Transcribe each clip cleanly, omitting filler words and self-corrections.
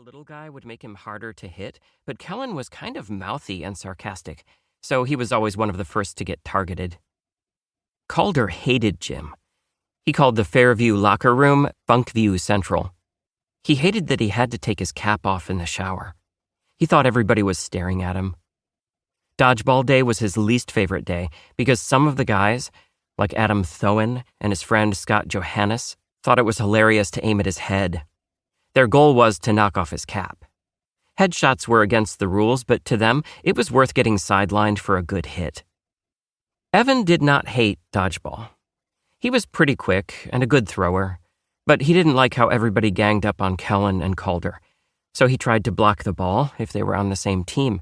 little guy would make him harder to hit, but Kellen was kind of mouthy and sarcastic, so he was always one of the first to get targeted. Calder hated Jim. He called the Fairview locker room Funkview Central. He hated that he had to take his cap off in the shower. He thought everybody was staring at him. Dodgeball day was his least favorite day because some of the guys, like Adam Thoen and his friend Scott Johannes, thought it was hilarious to aim at his head. Their goal was to knock off his cap. Headshots were against the rules, but to them, it was worth getting sidelined for a good hit. Evan did not hate dodgeball. He was pretty quick and a good thrower, but he didn't like how everybody ganged up on Kellen and Calder, so he tried to block the ball if they were on the same team,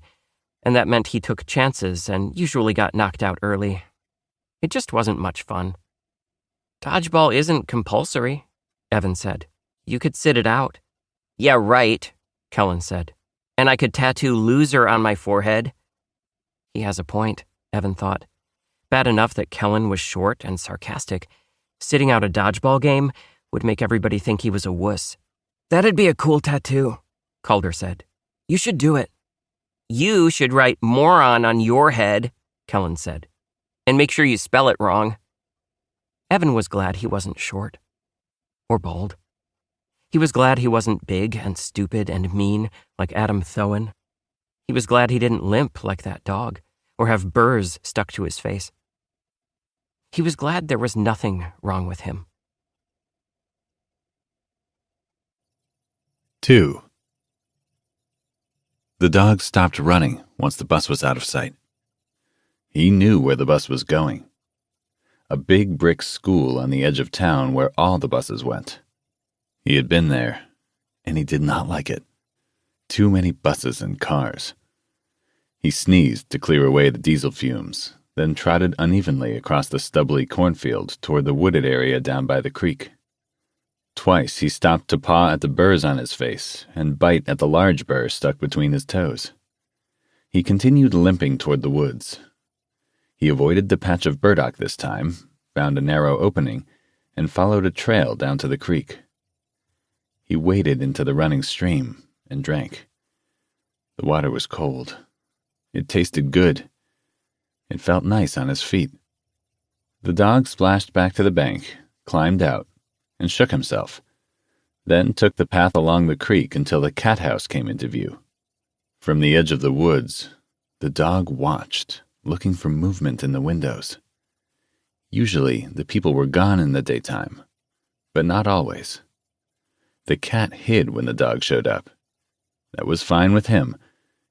and that meant he took chances and usually got knocked out early. It just wasn't much fun. "Dodgeball isn't compulsory," Evan said. "You could sit it out." "Yeah, right," Kellen said. "And I could tattoo loser on my forehead." He has a point, Evan thought. Bad enough that Kellen was short and sarcastic. Sitting out a dodgeball game would make everybody think he was a wuss. "That'd be a cool tattoo," Calder said. "You should do it." "You should write moron on your head," Kellen said. "And make sure you spell it wrong." Evan was glad he wasn't short. Or bald. He was glad he wasn't big and stupid and mean like Adam Thoen. He was glad he didn't limp like that dog, or have burrs stuck to his face. He was glad there was nothing wrong with him. 2. The dog stopped running once the bus was out of sight. He knew where the bus was going. A big brick school on the edge of town where all the buses went. He had been there, and he did not like it. Too many buses and cars. He sneezed to clear away the diesel fumes, then trotted unevenly across the stubbly cornfield toward the wooded area down by the creek. Twice he stopped to paw at the burrs on his face and bite at the large burr stuck between his toes. He continued limping toward the woods. He avoided the patch of burdock this time, found a narrow opening, and followed a trail down to the creek. He waded into the running stream and drank. The water was cold. It tasted good. It felt nice on his feet. The dog splashed back to the bank, climbed out, and shook himself, then took the path along the creek until the cat house came into view. From the edge of the woods, the dog watched, looking for movement in the windows. Usually, the people were gone in the daytime, but not always. The cat hid when the dog showed up. That was fine with him.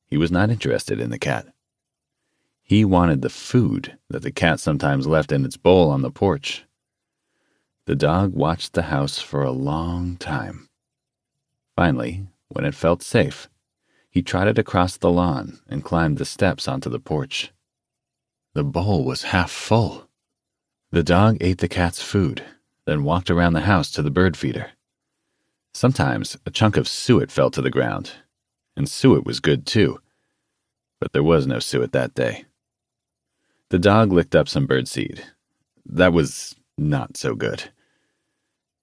He was not interested in the cat. He wanted the food that the cat sometimes left in its bowl on the porch. The dog watched the house for a long time. Finally, when it felt safe, he trotted across the lawn and climbed the steps onto the porch. The bowl was half full. The dog ate the cat's food, then walked around the house to the bird feeder. Sometimes a chunk of suet fell to the ground, and suet was good too, but there was no suet that day. The dog licked up some birdseed. That was not so good.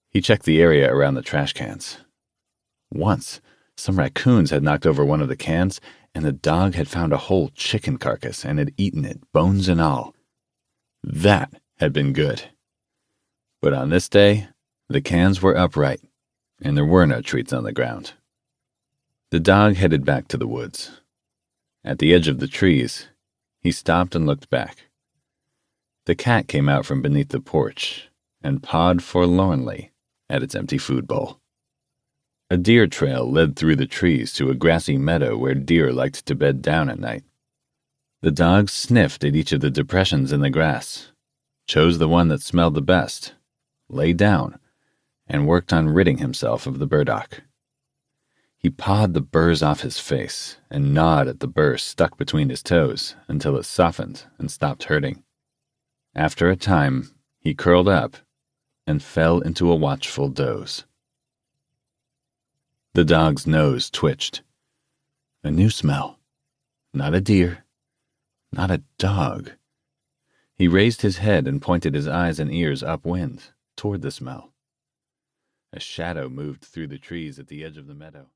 He checked the area around the trash cans. Once, some raccoons had knocked over one of the cans, and the dog had found a whole chicken carcass and had eaten it, bones and all. That had been good. But on this day, the cans were upright, and there were no treats on the ground. The dog headed back to the woods. At the edge of the trees, he stopped and looked back. The cat came out from beneath the porch and pawed forlornly at its empty food bowl. A deer trail led through the trees to a grassy meadow where deer liked to bed down at night. The dog sniffed at each of the depressions in the grass, chose the one that smelled the best, lay down, and worked on ridding himself of the burdock. He pawed the burrs off his face and gnawed at the burr stuck between his toes until it softened and stopped hurting. After a time, he curled up and fell into a watchful doze. The dog's nose twitched. A new smell. Not a deer. Not a dog. He raised his head and pointed his eyes and ears upwind, toward the smell. A shadow moved through the trees at the edge of the meadow.